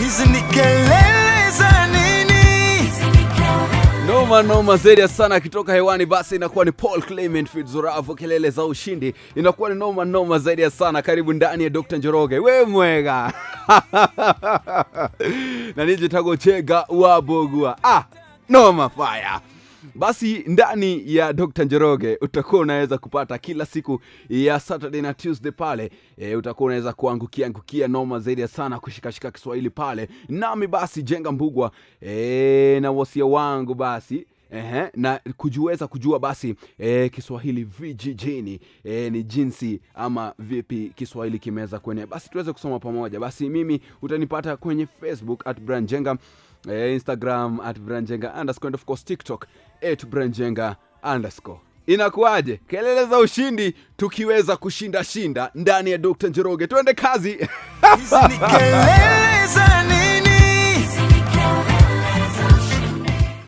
Hizi ni kelele za nini? Noma zaidi sana kitoka hewani, basi inakuwa ni Paul Clement Fitzgerald, kelele za ushindi. Inakuwa ni noma zaidi sana. Karibu ndani ya Dr. Njoroge. We mwega. Na nije tagochega wabogua. Noma fire. Basi ndani ya Dr. Njoroge utakuwa unaweza kupata kila siku ya Saturday na Tuesday pale. Utakuwa unaweza kuangukia noma zaidi sana, kushikashika Kiswahili pale. Nami basi Jenga Mbugwa na Wosia Wangu basi. Na kujua basi Kiswahili vijijini ni jinsi ama vipi Kiswahili kimeweza kwenye. Basi tuweze kusoma pamoja. Basi mimi utanipata kwenye Facebook @Brian Njenga, Instagram @Brian Njenga _ and of course TikTok @Brian Njenga _. Inakuaje? Kelele za ushindi tukiweza kushinda ndani ya Dr. Njoroge. Tuende kazi. Hizi ni kelele